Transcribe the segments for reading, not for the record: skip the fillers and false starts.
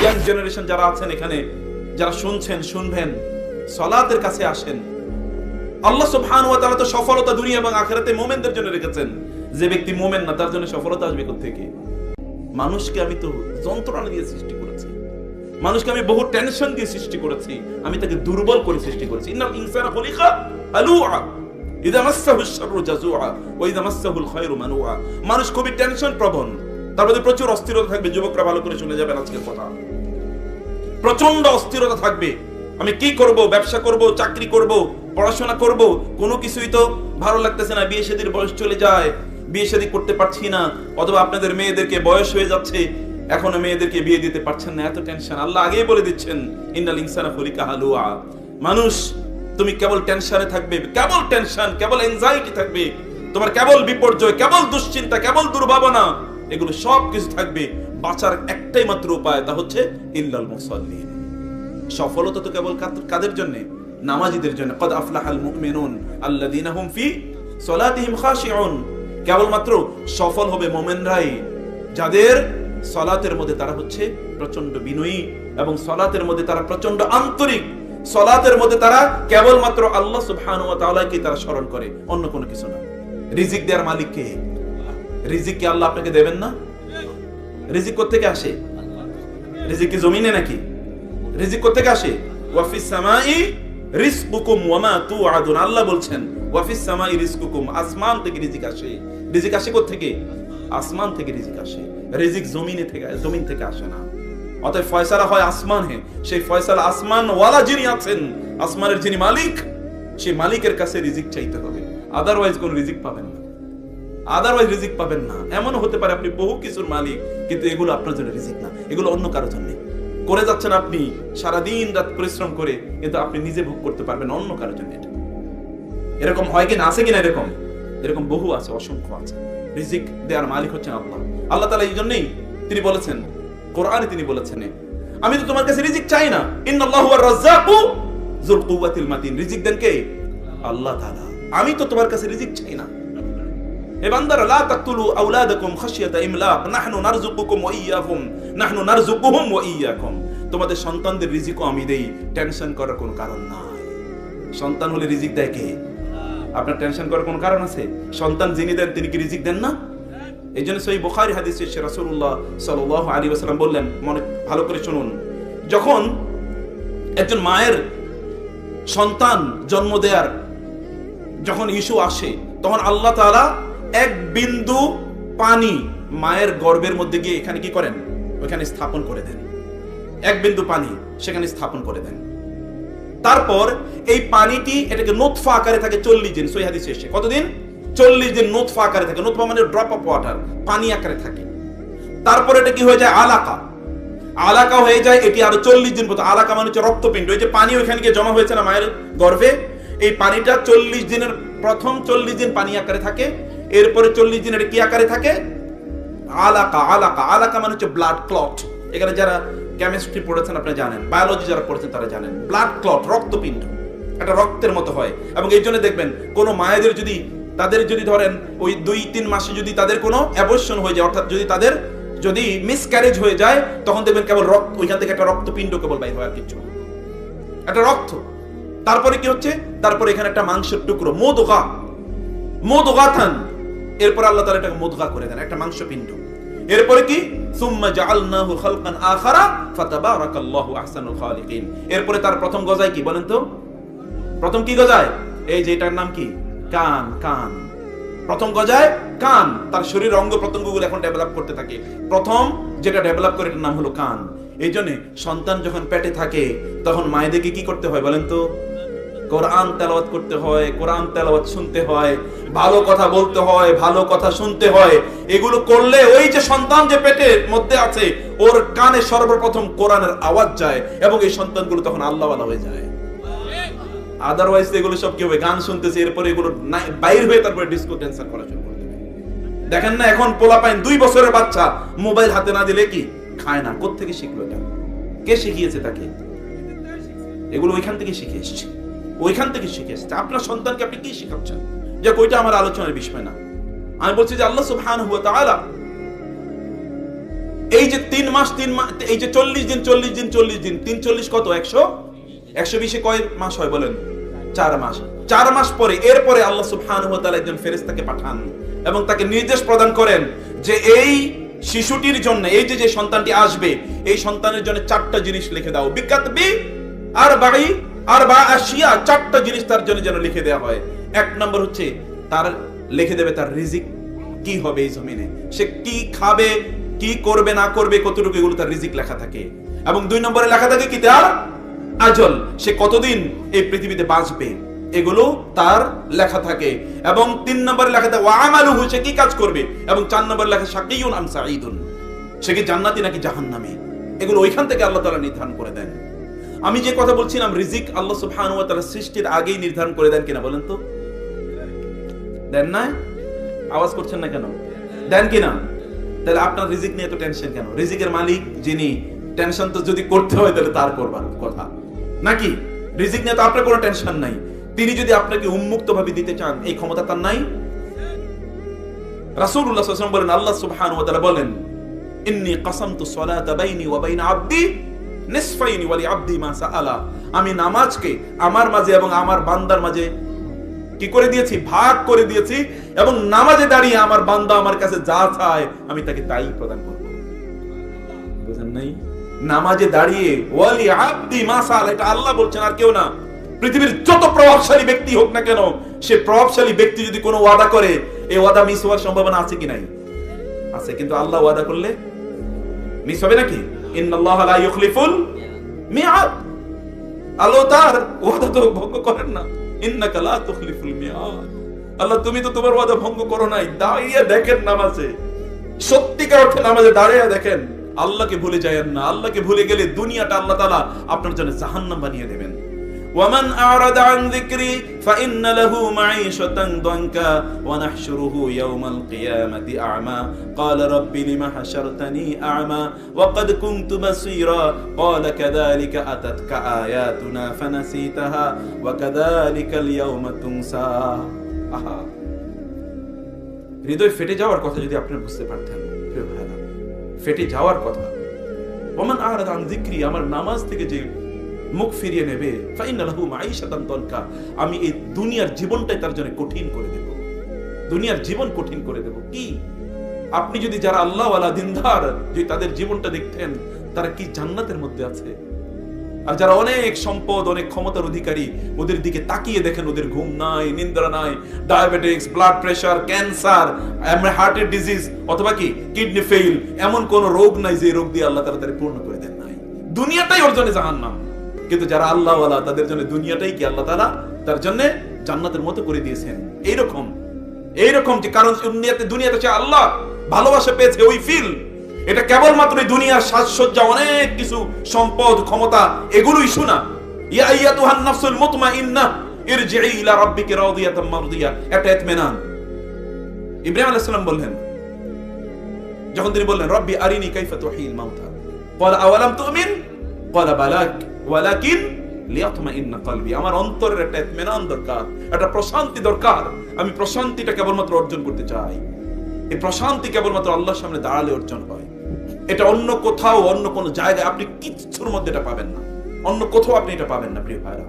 Young generation যারা আছেন এখানে, যারা শুনছেন শুনবেন, সালাতের কাছে আসেন। আল্লাহ সুবহানাহু ওয়া তাআলা তো সফলতা দুনিয়া এবং আখিরাতে মুমিনদের জন্য রেখেছেন। যে ব্যক্তি মুমিন না তার জন্য সফলতা আসবে কোথা থেকে? মানুষকে আমি তো যন্ত্রণা দিয়ে সৃষ্টি করেছি, মানুষকে আমি বহু টেনশন দিয়ে সৃষ্টি করেছি, আমি তাকে দুর্বল করে সৃষ্টি করেছি। ইন্নাল ইনসানা খুলিকা হালুআ ইযা মাসসাহুশ শাররু জাযুআ ওয়া ইযা মাসসাহুল খায়রু মানুআ। মানুষ খুবই টেনশন প্রবণ, তার মধ্যে প্রচুর অস্থিরতা থাকবে। যুবকরা ভালো করে শুনে যাবেন আজকের কথা। প্রচন্ড অস্থিরতা থাকবে। আমি কি করব? ব্যবসা করব, চাকরি করব, পড়াশোনা করব, কোনো কিছুই তো ভালো লাগতেছে না। বিয়ে শাদীর বয়স চলে যায়, বিয়ে শাদী করতে পারছি না, অথবা আপনাদের মেয়েদেরকে বয়স হয়ে যাচ্ছে, এখনো মেয়েদেরকে বিয়ে দিতে পারছেন না, এত টেনশন। আল্লাহ আগেই বলে দিচ্ছেন ইন্নাল ইনসানা খুলিকা হালুআ। মানুষ তুমি কেবল টেনশনে থাকবে, কেবল টেনশন, কেবল এনজাইটি থাকবে, তোমার কেবল বিপর্যয়, কেবল দুশ্চিন্তা, কেবল দুর্ভাবনা, এগুলো সব কিছু থাকবে। বাঁচার একটাই মাত্র উপায়, তা হচ্ছে ইল্লাল মুসাল্লিন। সফলতা তো কেবল কাদের জন্য? নামাজীদের জন্য। কদ আফলাহাল মুমিনুন আল্লাযীনা হুম ফি সালাতিহিম খাশিউন। কেবলমাত্র সফল হবে মুমিনরাই যাদের সালাতের মধ্যে তারা হচ্ছে প্রচন্ড বিনয়ী, এবং সালাতের মধ্যে তারা প্রচন্ড আন্তরিক, সালাতের মধ্যে তারা কেবলমাত্র আল্লাহ সুবহানাহু ওয়া তাআলাকে তারা স্মরণ করে, অন্য কোনো কিছু না। রিজিক দেওয়ার মালিক কে? রিজিক কি আল্লাহ আপনাকে দেবেন না? রিজিক কোত্থেকে আসে? রিজিক কি জমিনে নাকি? রিজিক কোত্থেকে আসে? ওয়া ফিস সামাই রিজকুকুম ওয়া মা তুআদুন। আল্লাহ বলছেন ওয়া ফিস সামাই রিজকুকুম, আসমান থেকে রিজিক আসে। রিজিক আসে কোত্থেকে? আসমান থেকে রিজিক আসে। রিজিক জমিনে থেকে, জমিন থেকে আসে না। অতএব ফয়সালা হয় আসমানে। সেই ফয়সালা আসমান ওয়ালা যিনি আছেন, আসমানের যিনি মালিক, সেই মালিকের কাছে রিজিক চাইতে হবে। আদারওয়াইজ কোন রিজিক পাবেন না, আদারওয়াইজ রিজিক পাবেন না। এমনও হতে পারে আপনি বহু কিছুর মালিক, কিন্তু এগুলো আপনার জন্য রিজিক না, এগুলো অন্য কারোর জন্য করে যাচ্ছেন আপনি সারাদিন রাত পরিশ্রম করে, কিন্তু আপনি নিজে ভোগ করতে পারবেন অন্য কারোর জন্য। এটা এরকম হয় কিনা? আছে কিনা? এরকম এরকম বহু আছে, অসংখ্য আছে। রিজিক দেওয়ার মালিক হচ্ছেন আল্লাহ। আল্লাহ তাআলা এই জন্যই তিনি বলেছেন, কোরআনে তিনি বলেছেন, আমি তো তোমার কাছে রিজিক চাই না, ইন্নাল্লাহু ওয়ার রাজ্জাকু যুল কুওয়াতিল মাতিন। রিজিক দেন কে? আল্লাহ তাআলা। আমি তো তোমার কাছে রিজিক চাই না। হে বান্দারা, লা তাকতুলু আওলাদাকুম খাশিয়াতা ইমলাক নাহনু নারযুকুকুম ওয়া ইয়্যাকুম নাহনু নারযুকুহুম ওয়া ইয়্যাকুম। তোমাদের সন্তানদের রিজিকও আমি দেই, টেনশন করার কোনো কারণ নাই। সন্তান হলে রিজিক দেয় কে? আপনার টেনশন করার কোনো কারণ আছে? সন্তান যিনি দেন তিনি কি রিজিক দেন না? এই জন্য সহিহ বুখারী হাদিসে রাসূলুল্লাহ সাল্লাল্লাহু আলাইহি ওয়াসাল্লাম বললেন, মনে ভালো করে শুনুন, যখন একজন মায়ের সন্তান জন্ম দেওয়ার যখন ইস্যু আসে, তখন আল্লাহ তাআলা এক বিন্দু পানি মায়ের গর্ভের মধ্যে গিয়ে এখানে কি করেন? ওখানে স্থাপন করে দেন। এক বিন্দু পানি সেখানে স্থাপন করে দেন। তারপর এই পানিটি এটাকে নুতফা আকারে থাকে 40 দিন। সহিহ হাদিসে এসেছে কতদিন? 40 দিন নুতফা আকারে থাকে। নুতফা মানে ড্রপ অফ ওয়াটার, পানি আকারে থাকে। তারপর এটা কি হয়ে যায়? আলাকা। আলাকা হয়ে যায়, এটি আরো 40 দিন পর্যন্ত। আলাকা মানে হচ্ছে রক্তপিণ্ড। এই যে পানি ওইখানে গিয়ে জমা হয়েছে না মায়ের গর্ভে, এই পানিটা 40 দিনের প্রথম 40 দিন পানি আকারে থাকে, এরপরে 40 দিন এটা কি আকারে থাকে? আলাকা। আলাকা আলাকা মানে হচ্ছে ব্লাড ক্লট। এখানে যারা কেমিস্ট্রি পড়েছেন আপনারা জানেন, বায়োলজি যারা পড়েছেন তারা জানেন, ব্লাড ক্লট রক্তপিণ্ড, এটা রক্তের মতো হয়। এবং এই জন্য দেখবেন কোন মায়েদের যদি তাদের যদি ধরেন ওই 2-3 মাসে যদি তাদের কোনো অ্যাবর্শন হয়ে যায়, অর্থাৎ যদি তাদের যদি মিসক্যারেজ হয়ে যায়, তখন দেখবেন কেবল রক্ত, ওইখান থেকে একটা রক্তপিণ্ড কেবল বাইর হয়, আর কিছু না, একটা রক্ত। তারপরে কি হচ্ছে? তারপরে এখানে একটা মাংসের টুকরো, মুদগা, মুদগাতান। এরপর আল্লাহ তাআলা এটাকে মুদগা করে দেন, একটা মাংসপিণ্ড। এরপরে কি? সুম্মা জাআলনাহু খালকান আখারা ফাতাবারাকাল্লাহু আহসানুল খালিকিন। এরপরে তার প্রথম গজায় কি বলেন তো? প্রথম কি গজায়? এই যে এটার নাম কি? কান। কান প্রথম গজায় কান। তার শরীর অঙ্গ প্রত্যঙ্গগুলো এখন ডেভেলপ করতে থাকে। প্রথম যেটা ডেভেলপ করে এটার নাম হলো কান। এই জন্য সন্তান যখন পেটে থাকে তখন মায়েদেরকে কি করতে হয় বলেন তো? কোরআন তেলাওয়াত করতে হয়, কোরআন তেলাওয়াত শুনতে হয়, ভালো কথা বলতে হয়, ভালো কথা শুনতে হয়। এগুলো করলে ওই যে সন্তান যে পেটের মধ্যে আছে ওর কানে সর্বপ্রথম কোরআনের আওয়াজ যায়, এবং এই সন্তানগুলো তখন আল্লাহওয়ালা হয়ে যায়। আদারওয়াইজ এগুলো সব কি হবে? গান শুনতেছে, এরপরে এগুলো বাইর হয়ে তারপরে ডিস্কো ড্যান্সার করা শুরু করে দেবে। দেখেন না এখন পোলাপাইন 2 বছরের বাচ্চা মোবাইল হাতে না দিলে কি খায় না। কোত্থেকে শিখলো এটা? কে শিখিয়েছে তাকে? এগুলো ওইখান থেকে শিখে এসেছে, ওইখান থেকে শিখে এসেছে। আপনার সন্তানকে আপনি কি শেখাচ্ছেন? যে ওইটা আমার আলোচনার বিষয় না। আমি বলছি যে আল্লাহ সুবহানাহু ওয়া তাআলা এই যে 3 মাস এই যে 40 দিন 3 40 কত 120 কয় মাস হয় বলেন? 4 মাস। 4 মাস পরে এরপরে আল্লাহ সুবহানাহু ওয়া তাআলা একজন ফেরেশতাকে পাঠান এবং তাকে নির্দেশ প্রদান করেন যে এই শিশুটির জন্য, এই যে সন্তানটি আসবে, এই সন্তানের জন্য 4টা জিনিস লিখে দাও। বিকাতবি আরবা আশিয়া, 4টা জিনিস তার জন্য যেন লিখে দেওয়া হয়। 1 নম্বর হচ্ছে তার লিখে দেবে তার রিজিক কি হবে এই জমিনে, সে কি খাবে, কি করবে না করবে, কতটুকু, এগুলো তার রিজিক লেখা থাকে। এবং 2 নম্বরে লেখা থাকে কি তার আজল, সে কতদিন এই পৃথিবীতে বাঁচবে, এগুলো তার লেখা থাকে। এবং 3 নম্বরে লেখা থাকে ওয়া আমালুহু, সে কি কাজ করবে। এবং 4 নম্বরে লেখা শাকিয়ুন আম সাঈদুন, সে কি জান্নাতি নাকি জাহান্নামী। এগুলো ওইখান থেকে আল্লাহ তাআলা নির্ধারণ করে দেন। আমি যে কথা বলছিলাম রিজিক আল্লাহ সুবহানাহু ওয়া তাআলা সৃষ্টির আগেই নির্ধারণ করে দেন কিনা বলেন তো? দেন না? আওয়াজ করছেন না কেন? দেন কিনা? তাহলে আপনার রিজিক নিয়ে তো টেনশন কেন? রিজিকের মালিক যিনি, টেনশন তো যদি করতে হয় তাহলে তার করবার কথা নাকি? রিজিক নিয়ে তো আপনার কোনো টেনশন নাই। তিনি যদি আপনাকে উন্মুক্ত ভাবে দিতে চান, এই ক্ষমতা তার নাই? রাসূলুল্লাহ সাল্লাল্লাহু আলাইহি ওয়াসাল্লাম বলেন, আল্লাহ সুবহানাহু ওয়া তাআলা বলেন, ইন্নী কাসামতু সলাতা বাইনি ওয়া বাইনা আবদি নিসফাইনি ওয়া লি আবদি মা সাআলা, আমি নামাজকে আমার মাঝে এবং আমার বান্দার মাঝে কি করে দিয়েছি, ভাগ করে দিয়েছি, এবং নামাজে দাঁড়িয়ে আমার বান্দা আমার কাছে যা চায় আমি তাকে তাই প্রদান করব। বুঝেন নাই? নামাজে দাঁড়িয়ে ওয়ালি আবদি মা সাআলা, এটা আল্লাহ বলছেন, আর কেউ না। পৃথিবীর যত প্রভাবশালী ব্যক্তি হোক না কেন, সে প্রভাবশালী ব্যক্তি যদি কোনো ওয়াদা করে, এই ওয়াদা মিস হওয়ার সম্ভাবনা আছে কি নাই? আছে। কিন্তু আল্লাহ ওয়াদা করলে মিস হবে নাকি? ইন্নাল্লাহা লা ইউখলিফুল মিআদ, আল্লাহ তার ওয়াদা তো ভঙ্গ করেন না। ইন্নাকা লা তুখলিফুল মিআদ, আল্লাহ তুমি তো তোমার ওয়াদা ভঙ্গ করো নাই। দাঁড়িয়ে দেখেন নামাজে, সত্যিকার অর্থে নামাজে দাঁড়িয়ে দেখেন, আল্লাহকে ভুলে যায়েন না। আল্লাহকে ভুলে গেলে দুনিয়াটা আল্লাহ তাআলা আপনার জন্য জাহান্নাম বানিয়ে দেবেন। ومن أعرض عن ذكري فإن له معيشة ضنكا ونحشره يوم القيامة أعمى قال رب لم حشرتني أعمى وقد كنت بصيرا قال كذلك أتتك آياتنا فنسيتها وكذلك اليوم تنسى। হৃদয় ফেটে যাওয়ার কথা যদি আপনি বুঝতে পারতেন, প্রিয় ভাইরা, ফেটে যাওয়ার কথা। ওমান আ'রাদা আন যিকরি, আমার নামাজ থেকে যে মুখ ফিরিয়ে নেবে, ফাইন্না লাহু মাঈশাতান দনকা, আমি এই দুনিয়ার জীবনটাই তার জন্য কঠিন করে দেব। দুনিয়ার জীবন কঠিন করে দেব। কি আপনি যদি যারা আল্লাহ ওয়ালা দিনদার, যদি তাদের জীবনটা দেখতেন, তারা কি জান্নাতের মধ্যে আছে। আর যারা অনেক সম্পদ, অনেক ক্ষমতার অধিকারী, ওদের দিকে তাকিয়ে দেখেন, ওদের ঘুম নাই, নিদ্রা নাই, ডায়াবেটিস, ব্লাড প্রেসার, ক্যান্সার, হার্টের ডিজিজ, অথবা কি কিডনি ফেইল, এমন কোন রোগ নাই যে রোগ দিয়ে আল্লাহ তাআলা পূর্ণ করে দেন নাই। দুনিয়াটাই ওর জন্য জাহান্নাম। কিন্তু যারা আল্লাহ ওয়ালা, তাদের জন্য দুনিয়াটাই কি আল্লাহ তাআলা তার জন্য জান্নাতের মতো করে দিয়েছেন। এইরকম যে কারণ দুনিয়াতে সে আল্লাহ ভালোবাসা পেয়েছে, ওই ফিল, এটা কেবলমাত্র এই দুনিয়ার সাজসজ্জা, অনেক কিছু সম্পদ, ক্ষমতা, এগুলোই শোনা। ইয়া আইয়াতুহান নাফসুল মুতমাইন্নাহ ইরজিই ইলা রাব্বিকি রাদিয়াতাম মারদিয়া, এটা ইতমিনান। ইব্রাহিম আলাইহিস সালাম বললেন, যখন তিনি বললেন রব্বি আরিনি কাইফা তুহিল মাউতা, ক্বালা আওয়ালাম তুমিন, ক্বালা বালাক ওয়ালাকিন লিয়াতমাইন্না কলবি, আমার অন্তরের একটা ইতমিনান দরকার, একটা প্রশান্তি দরকার। আমি প্রশান্তিটা কেবলমাত্র অর্জন করতে চাই। এই প্রশান্তি কেবলমাত্র আল্লাহর সামনে দাঁড়ালে অর্জন হয়। এটা অন্য কোথাও, অন্য কোন জায়গায় আপনি কিচ্ছুর মধ্যে এটা পাবেন না, অন্য কোথাও আপনি এটা পাবেন না। প্রিয় ভাইরা,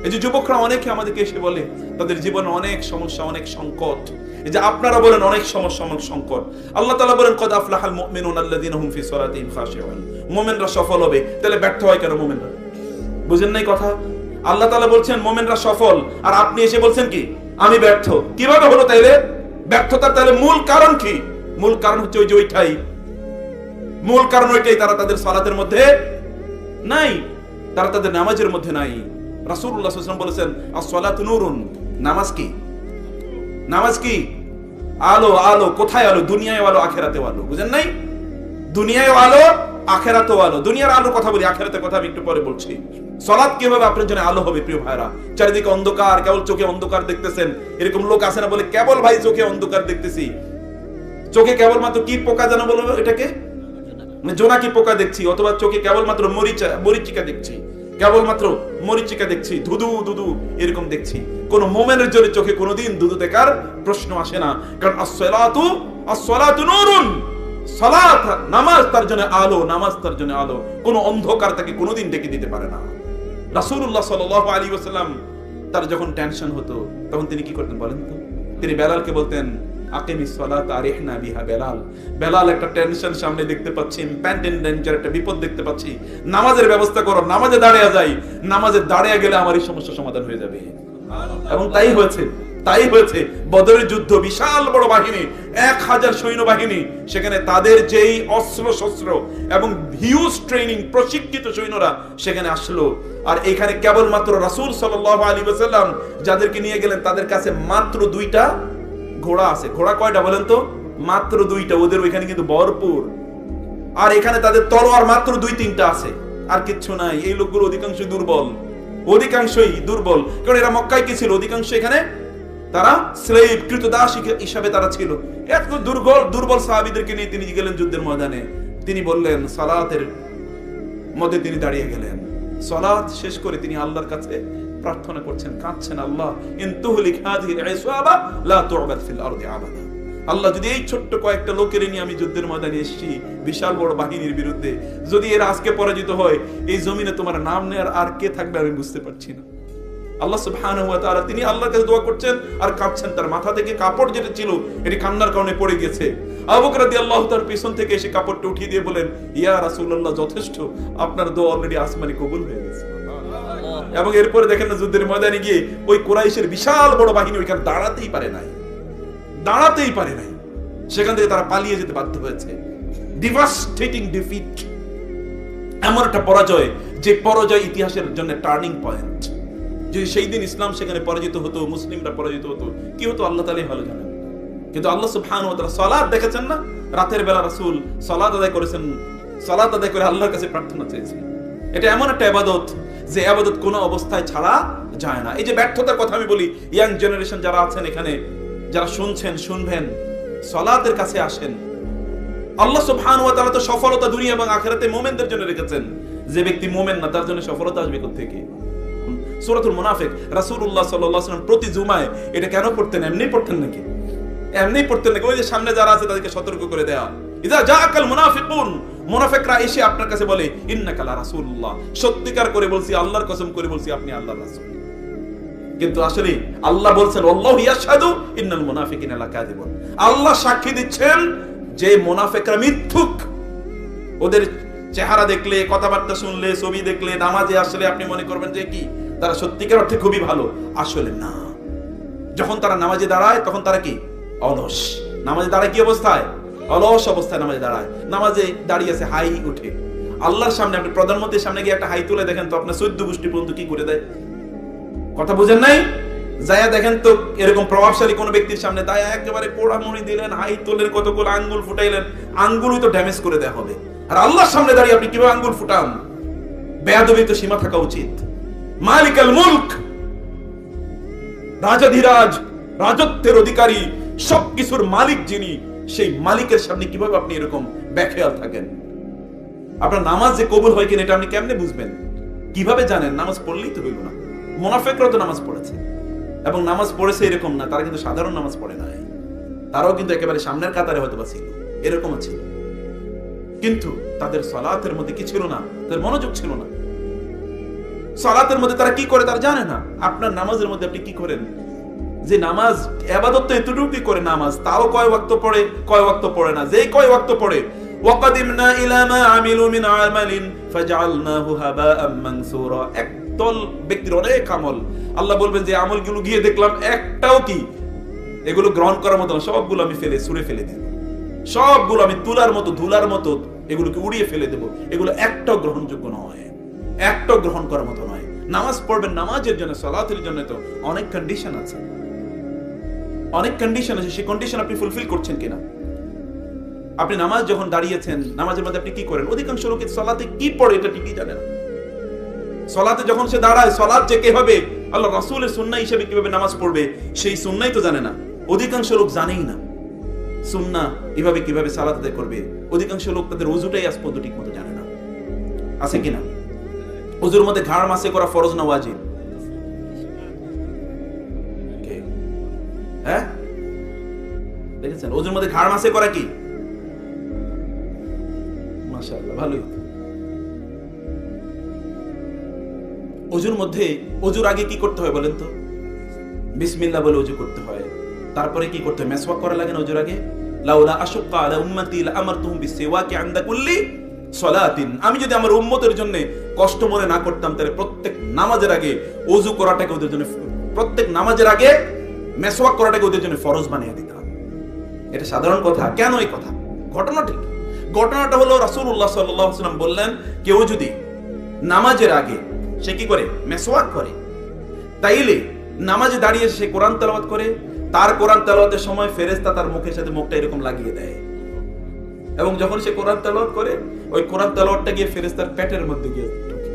এই যে যুবকরা অনেকে আমাদেরকে এসে বলে তাদের জীবনে অনেক সমস্যা, অনেক সংকট, এই যে আপনারা বলেন অনেক সমস্যা, অনেক সংকট। আল্লাহ তাআলা বলেন কদ আফলাহাল মুমিনুনা আল্লাযীনা হুম ফি সলাতিহিম খাশিউন, মুমিনরা সফল হবে। তাহলে ব্যর্থ হয় কেন মুমিনরা? বুঝেন নাই কথা? আল্লাহ তাআলা বলছেন মুমিনরা সফল, আর আপনি এসে বলছেন কি আমি ব্যর্থ। কিভাবে হলো তাইলে ব্যর্থতা? তাহলে মূল কারণ কি? মূল কারণ হচ্ছে ওই যে ওইটাই, মূল কারণ ওইটাই, তারা তাদের সালাতের মধ্যে নাই, তারা তাদের নামাজের মধ্যে নাই। রাসূলুল্লাহ সাল্লাল্লাহু আলাইহি ওয়াসাল্লাম বলেছেন আস-সালাতু নূরুন, নামাজ কি? নামাজ কি? আলো। আলো কোথায়? আলো দুনিয়ায় আলো, আখিরাতেও আলো। বুঝেন নাই? দুনিয়ায় আলো, আখিরাতেও আলো। দুনিয়ার আলোর কথা বলি, আখিরাতের কথা আমি একটু পরে বলছি। সালাত কিভাবে আপনার জন্য আলো হবে? প্রিয় ভাইরা, চারিদিকে অন্ধকার, কেবল চোখে অন্ধকার দেখতেছেন, এরকম লোক আছে না বলে কেবল ভাই চোখে অন্ধকার দেখতেছি। চোখে কেবলমাত্র কি পোকা জানো বলবো এটাকে, মানে জোনাকি পোকা দেখছি, অথবা চোখে কেবলমাত্র মরিচিকা দেখছি, কেবলমাত্র মরিচিকা দেখছি, ধুধু ধুধু এরকম দেখছি। কোন মুমিনের জন্য চোখে কোনোদিন ধুধু দেখার প্রশ্ন আসে না, কারণ as-salatu নূরুন, সালাত, নামাজ তার জন্য আলো, নামাজ তার জন্য আলো। কোন অন্ধকার তাকে কোনোদিন ডেকে দিতে পারে না। রাসূলুল্লাহ সাল্লাল্লাহু আলাইহি ওয়াসাল্লাম তার যখন টেনশন হতো তখন তিনি কি করতেন বলেন তো? তিনি বেলালকে বলতেন, আকিমিস সালাত আরিহনা বিহা বেলাল। বেলাল, একটা টেনশন সামনে দেখতে পাচ্ছি, ইম্প্যান্ডেন্ট ডেঞ্জার, একটা বিপদ দেখতে পাচ্ছি, নামাজের ব্যবস্থা করো, নামাজে দাঁড়িয়ে যাই, নামাজে দাঁড়িয়ে গেলে আমার এই সমস্যা সমাধান হয়ে যাবে। এবং তাই হয়েছে, তাই হয়েছে। বদরের যুদ্ধ, বিশাল বড় বাহিনী, 1000 সৈন্যবাহিনী, সেখানে তাদের যেই অস্ত্র শস্ত্র এবং হিউজ ট্রেনিং প্রশিক্ষিত সৈন্যরা সেখানে আসলো। আর এখানে কেবলমাত্র রাসূল সাল্লাল্লাহু আলাইহি ওয়াসাল্লাম যাদেরকে নিয়ে গেলেন তাদের কাছে মাত্র 2টা ঘোড়া আছে। ঘোড়া কয়টা বলেন তো? মাত্র 2টা। ওদের ওইখানে কিন্তু ভরপুর। আর এখানে তাদের তলোয়ার মাত্র 2-3টা আছে, আর কিচ্ছু নাই। এই লোকগুলো অধিকাংশই দুর্বল, অধিকাংশই দুর্বল। কারণ এরা মক্কায় কি ছিল? অধিকাংশ এখানে তারা স্লেভ, কৃতদাস হিসাবে তারা ছিল। এত দুর্বল সাহাবীদেরকে নিয়ে তিনি গেলেন যুদ্ধের ময়দানে। তিনি বললেন, সালাতের মধ্যে তিনি দাঁড়িয়ে গেলেন। সালাত শেষ করে তিনি আল্লাহর কাছে প্রার্থনা করছেন, কাঁদছেন, আল্লাহ ইন তুহলিক হাযিহিল ইসওয়াবা লা তু'বাদ ফিল আরদি আবাদা। আল্লাহ, যদি এই ছোট্ট কয়েকটা লোকের নিয়ে আমি যুদ্ধের ময়দানে এসেছি বিশাল বড় বাহিনীর বিরুদ্ধে, যদি এরা আজকে পরাজিত হয়, এই জমিনে তোমার নাম নেয়ার আর কে থাকবে আমি বুঝতে পারছি না। আল্লাহ সুবহানাহু ওয়া তাআলা, তিনি আল্লাহর কাছে দোয়া করছেন আর কাঁদছেন। তার মাথা থেকে কাপড় যেটা ছিল এটি কান্নার কারণে পড়ে গেছে। আবু বকর রাদিয়াল্লাহু তার পিছন থেকে এসে কাপড়টা উঠিয়ে দিয়ে বলেন, ইয়া রাসূলুল্লাহ, যথেষ্ট, আপনার দোয়া অলরেডি আসমানে কবুল হয়ে গেছে। এবং এরপরে দেখেন না, যুদ্ধের ময়দানে গিয়ে ওই কুরাইশের বিশাল বড় বাহিনী ওইখানে দাঁড়াতেই পারে নাই, দাঁড়াতেই পারে নাই। সেখান থেকে তারা পালিয়ে যেতে বাধ্য হয়েছে। ডিভাস্টেটিং ডিফিট, এমন একটা পরাজয় যে পরাজয় ইতিহাসের জন্য টার্নিং পয়েন্ট। যদি সেই দিন ইসলাম সেখানে পরাজিত হতো, মুসলিমরা পরাজিত হতো, কি হতো আল্লাহ তাআলাই ভালো জানেন। কিন্তু আল্লাহ সুবহানাহু ওয়া তাআলা সালাত দেখেছেন না, রাতের বেলা রাসূল সালাত আদায় করেছেন, সালাত আদায় করে আল্লাহর কাছে প্রার্থনা চেয়েছেন। এটা এমন একটা ইবাদত যে ইবাদত কোনো অবস্থায় ছাড়া যায় না। এই যে ব্যর্থতার কথা আমি বলি, ইয়াং জেনারেশন যারা আছেন এখানে, যারা শুনছেন, শুনবেন, সালাতের কাছে আসেন। আল্লাহ সুবহানাহু ওয়া তাআলা তো সফলতা দুনিয়া এবং আখিরাতে মুমিনদের জন্য রেখেছেন। যে ব্যক্তি মুমিন না তার জন্য সফলতা আসবে কোথা থেকে? সূরাতুল মুনাফিক, রাসূলুল্লাহ সাল্লাল্লাহু আলাইহি ওয়াসাল্লাম প্রতি জুমায় এটা কেন পড়তেন? এমনি পড়তেন নাকি? এমনি পড়তেন নাকি? ওই যে সামনে যারা আছে তাদেরকে সতর্ক করে দেয়া, ইযা জাআকাল মুনাফিকুন, মুনাফিকরা এসে আপনার কাছে বলে, ইন্নাকা লা রাসূলুল্লাহ, সত্যিকার করে বলছি, আল্লাহর কসম করে বলছি, আপনি আল্লাহর রাসূল। কিন্তু আসলে আল্লাহ বলছেন, আল্লাহু ইয়াশহাদু ইন্নাল মুনাফিকিনা লাকাযিবুন, আল্লাহ সাক্ষী দিচ্ছেন যে মুনাফিকরা মিথ্যুক। ওদের চেহারা দেখলে, কথাবার্তা শুনলে, ছবি দেখলে, নামাজে আসলে আপনি মনে করবেন যে কি তারা সত্যিকার অর্থে খুবই ভালো, আসলে না। যখন তারা নামাজে দাঁড়ায় তখন তারা কি? অলস। নামাজে দাঁড়ায় কি অবস্থায়? অলস অবস্থায় নামাজে দাঁড়ায়। নামাজে দাঁড়িয়ে আছে, হাই উঠে। আল্লাহর সামনে, আপনি প্রধানমন্ত্রীর সামনে গিয়ে একটা হাই তুলে দেখেন তো আপনার 14 গোষ্ঠী পর্যন্ত কি করে দেয়। কথা বুঝেন নাই? যায়া দেখেন তো এরকম প্রভাবশালী কোন ব্যক্তির সামনে দাঁড়িয়ে একেবারে পোড়ামুড়ি দিলেন, হাই তোলেন, কতগুলো আঙ্গুল ফুটাইলেন, আঙ্গুলই তো ড্যামেজ করে দেয়া হবে। আর আল্লাহর সামনে দাঁড়িয়ে আপনি কিভাবে আঙ্গুল ফুটান? বেয়াদবি তো সীমা থাকা উচিত। মালিকাল মুলক, রাজাধিরাজ, রাজত্বের অধিকারী, সবকিছুর মালিক যিনি, সেই মালিকের সামনে কিভাবে আপনি এরকম বেখেয়াল থাকেন? আপনার নামাজ যে কবুল হয় কিনা এটা আপনি কেমনে বুঝবেন? কিভাবে জানেন? নামাজ পড়লেই তো হইল না। মুনাফিকরা তো নামাজ পড়েছে, এবং নামাজ পড়েছে এরকম না তারা কিন্তু সাধারণ নামাজ পড়ে নাই, তারাও কিন্তু একেবারে সামনের কাতারে হয়তো বা ছিল, এরকমও ছিল। কিন্তু তাদের সালাতের মধ্যে কি ছিল না? তাদের মনোযোগ ছিল না। সালাতের মধ্যে তারা কি করে তারা জানে না। আপনার নামাজের মধ্যে আপনি কি করেন? যে নামাজ ইবাদত তো এতটুকুই করে নামাজ, তাও কয় ওয়াক্ত পড়ে, কয় ওয়াক্ত পড়ে না। যেই কয় ওয়াক্ত পড়ে, ওয়াকাদিমনা ইলা মা আমিলু মিন আমালিন ফাজআলনাহু হাবাআম মানসুরা, একদল ব্যক্তির অনেক আমল, আল্লাহ বলবেন যে আমলগুলো গিয়ে দেখলাম একটাও কি এগুলো গ্রহণ করার মতো, সবগুলো আমি ছুঁড়ে ফেলে দেব, সবগুলো আমি তুলার মতো, ধুলার মতো এগুলোকে উড়িয়ে ফেলে দেব। এগুলো একটাও গ্রহণযোগ্য নয়, একটাও গ্রহণ করার মতো নয়। নামাজ পড়বেন, নামাজের জন্য, সালাতের জন্য তো অনেক কন্ডিশন আছে, অনেক কন্ডিশন আছে। সেই কন্ডিশন আপনি ফুলফিল করছেন কিনা? আপনি নামাজ যখন দাঁড়িয়েছেন, নামাজের মধ্যে আপনি কি করেন? অধিকাংশ লোক সালাতে কি পড়ে এটা ঠিকই জানে না। সালাতে যখন সে দাঁড়ায়, সালাত যে কিভাবে আল্লাহ রাসূলের সুন্নাহ হিসেবে কিভাবে নামাজ পড়বে সেই সুন্নাহই তো জানে না। অধিকাংশ লোক জানেই না সুন্নাহ এভাবে কিভাবে সালাত আদায় করবে। অধিকাংশ লোক তাদের ওযুটাই আজ পর্যন্ত ঠিক মতো জানে না। আছে কিনা? ওযুর মধ্যে ঘাড় মাসে করা ফরজ না ওয়াজিব? হ্যাঁ, দেখেছেন? ওযুর মধ্যে ঘাড় মাসে করা কি মাশাআল্লাহ, ভালোই। ওযুর মধ্যে, ওযুর আগে কি করতে হয় বলেন তো? বিসমিল্লাহ বলে ওযু করতে হয়। তারপরে কি করতে হয়? মেসওয়াক করা লাগে না ওযুর আগে? লাউলা আশুক্কা আলা উম্মতি লাআমারতুহুম বিসওয়াকি ইনদা কুল্লি সালাতিন। আমি যদি আমার উম্মতের জন্য কষ্ট মনে না করতাম, তাহলে প্রত্যেক নামাজের আগে ওযু করাটাকে ওদের জন্য, প্রত্যেক নামাজের আগে মেসওয়াক করাটাকে ওদের জন্য ফরজ বানিয়ে দিতাম। এটা সাধারণ কথা। কেন এই কথা? ঘটনাটা কি? ঘটনাটা হলো রাসূলুল্লাহ সাল্লাল্লাহু আলাইহি ওয়াসাল্লাম বললেন, কেউ যদি নামাজের আগে সে কি করে? মেসওয়াক করে, তাইলে নামাজে দাঁড়িয়ে সে কোরআন তেলাওয়াত করে, তার কোরআন তেলাওয়াতের সময় ফেরেশতা তার মুখের সাথে মুখটা এরকম লাগিয়ে দেয়, এবং যখন সে কোরআন তেলাওয়াত করে, ওই কোরআন তেলাওয়াতটা গিয়ে ফেরেশতার পেটের মধ্যে গিয়ে ঢুকে।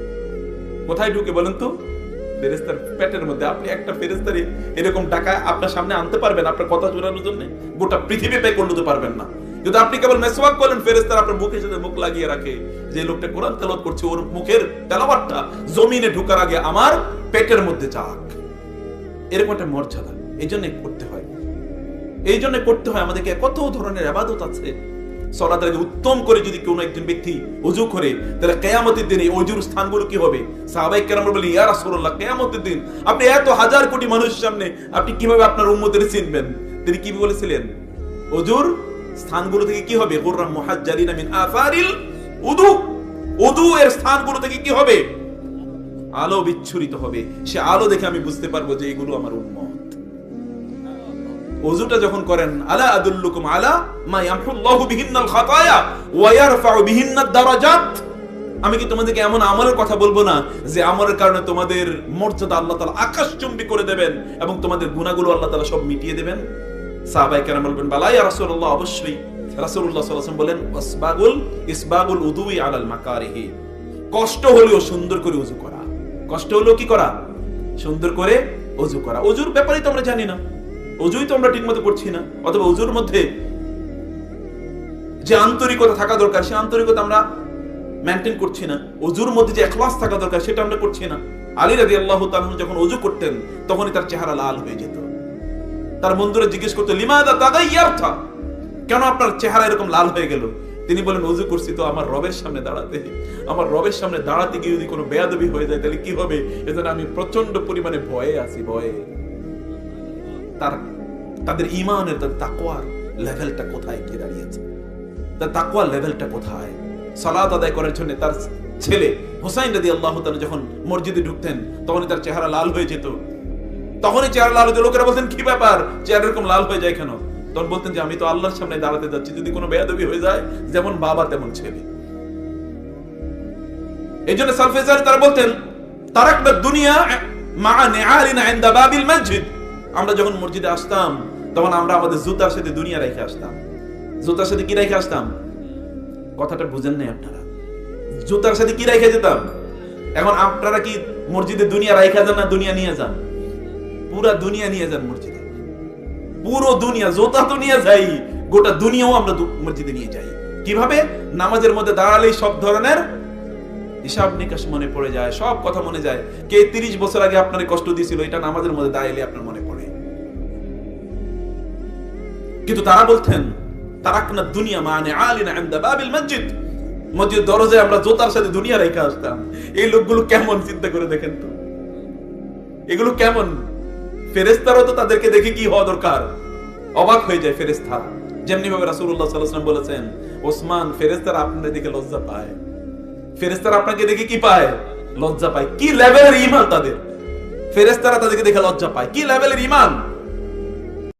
কোথায় ঢুকে বলেন তো? ফেরেশতার পেটের মধ্যে। আপনি একটা ফেরেশতারে এরকম টাকা আপনার সামনে আনতে পারবেন আপনার কথা শোনানোর জন্য? গোটা পৃথিবী পে করতে পারবেন না। যদি আপনি কেবল মেসওয়াক করেন, ফেরেশতারা আপনার মুখের সাথে মুখ লাগিয়ে রাখে, যে লোকটা কোরআন তেলাওয়াত করছে ওর মুখের তেলাওয়াতটা জমিনে ঢোকার আগে আমার পেটের মধ্যে যাক। এরকম একটা মর্যাদা। এই জন্য করতে হয়, এই জন্য করতে হয়। আমাদেরকে কত ধরনের ইবাদত আছে। সালাতের আগে উত্তম করে যদি কোনো একজন ব্যক্তি ওযু করে, তাহলে কিয়ামতের দিনে ওযুর স্থানগুলো কি হবে? সাহাবায়ে কেরাম বলেন, ইয়া রাসূলুল্লাহ, কিয়ামতের দিন আপনি এত হাজার কোটি মানুষের সামনে আপনি কিভাবে আপনার উম্মতদের চিনবেন? তিনি কি বলেছিলেন? ওযুর স্থানগুলো থেকে কি হবে? গুররাম মুহাজ্জালিনা মিন আসারিল উযু। ওযু এর স্থানগুলো থেকে কি হবে? আলো বিচ্ছুরিত হবে। সে আলো দেখে আমি বুঝতে পারবো যে এগুলো আমার উম্মত। ওযুটা যখন করেন, আলা আদুল্লুকুম আলা মা ইয়ামহুল্লাহু বিহিন্নাল খাতায়া ওয়া ইয়ারফাউ বিহিন্নাদ দারাজাত। আমি কি তোমাদেরকে এমন আমলের কথা বলবো না যে আমলের কারণে তোমাদের মর্যাদা আল্লাহ তাআলা আকাশচুম্বী করে দেবেন এবং তোমাদের গুনাহগুলো আল্লাহ তাআলা সব মিটিয়ে দেবেন? সাহাবায়ে কেরাম বলবেন, বালা ইয়া রাসূলুল্লাহ, অবশ্যই। রাসূলুল্লাহ সাল্লাল্লাহু আলাইহি ওয়াসাল্লাম বলেন, ইসবাগুল উদুই আলাল মাকারিহি। কষ্ট হলেও সুন্দর করে ওযু করা। কষ্ট হলেও কি করা? সুন্দর করে ওযু করা। ওযুর ব্যাপারে তো আমরা জানি না, ওযুই তো আমরা ঠিকমতো করছি না, অথবা ওযুর মধ্যে যে আন্তরিকতা থাকা দরকার সে আন্তরিকতা আমরা মেইনটেইন করছি না। ওযুর মধ্যে যে ইখলাস থাকা দরকার সেটা আমরা করছি না। আলী রাদিয়াল্লাহু তাআলা যখন ওযু করতেন, তখনই তার চেহারা লাল হয়ে যেত। তার বন্ধুরা জিজ্ঞেস করতো, লিমাযা তাগায়্যারতা, কেন আপনার চেহারা এরকম লাল হয়ে গেল? তিনি বলেন, ওযু করছি তো আমার রবের সামনে দাঁড়াতে। আমার রবের সামনে দাঁড়াতে গিয়ে যদি কোনো বেয়াদবি হয়ে যায় তাহলে কি হবে? এজন্য আমি প্রচন্ড পরিমাণে ভয়ে আছি, ভয়ে। তাদের ঈমানের, তাদের তাকওয়ার লেভেলটা কোথায় গিয়ে দাঁড়িয়েছে? তার তাকওয়ার লেভেলটা কোথায়? সালাত আদায় করার জন্য তার ছেলে হুসাইন রাদিয়াল্লাহু তাআলা যখন মসজিদে ঢুকতেন, তখনই তার চেহারা লাল হয়ে যেত। তখনই চেহারা লাল হয়ে যেত। লোকেরা বলতেন, কি ব্যাপার, চেহারা এরকম লাল হয়ে যায় কেন? তখন বলতেন যে আমি তো আল্লাহর সামনে দাঁড়াতে যাচ্ছি, যদি কোনো বেয়াদবি হয়ে যায়, যেমন বাবা তেমন ছেলে। এই জন্য সালফে সালেহ তারা বলতেন, তারাকনা দুনিয়া মা নিআলিনা ইনদা বাবিল মসজিদ। আমরা যখন মসজিদে আসতাম, তখন আমরা আমাদের জুতার সাথে দুনিয়া রেখে আসতাম। জুতার সাথে কি রেখে আসতাম? কথাটা বুঝেন নাই আপনারা? জুতার সাথে কি রেখে যেতাম? এখন আপনারা কি মসজিদে দুনিয়া রেখে যান না দুনিয়া নিয়ে যান? পুরা দুনিয়া নিয়ে যান মসজিদে। পুরো দুনিয়া, জুতা তো নিয়ে যাই, গোটা দুনিয়াও আমরা মসজিদে নিয়ে যাই। কিভাবে? নামাজের মধ্যে দাঁড়ালেই সব ধরনের হিসাব নিকাশ মনে পড়ে যায়, সব কথা মনে যায়। কে 30 বছর আগে আপনার কষ্ট দিয়েছিল, এটা নামাজের মধ্যে দাঁড়াইলে আপনার মনে পড়ে। কিন্তু তারা বলতেন, তারাকনা দুনিয়া মা নিআলিনা ইনদা বাবিল মসজিদ। মসজিদের দরজায় আমরা জুতার সাথে দুনিয়া রেখে আসতাম। এই লোকগুলো কেমন, চিন্তা করে দেখেন তো, এগুলো কেমন? ফেরেশতারাও তো তাদেরকে দেখে কি হওয়া দরকার, অবাক হয়ে যায় ফেরেশতা। যেমনি ভাবে রাসূলুল্লাহ সাল্লাল্লাহু আলাইহি ওয়াসাল্লাম বলেছেন, ওসমান, ফেরেশতারা আপনাদের দিকে লজ্জা পায়। ফেরেশতারা আপনাকে দেখে কি পায়? লজ্জা পায়। কি লেভেলের ঈমান তাদের! ফেরেশতারা তাদেরকে দেখে লজ্জা পায়, কি লেভেলের ঈমান!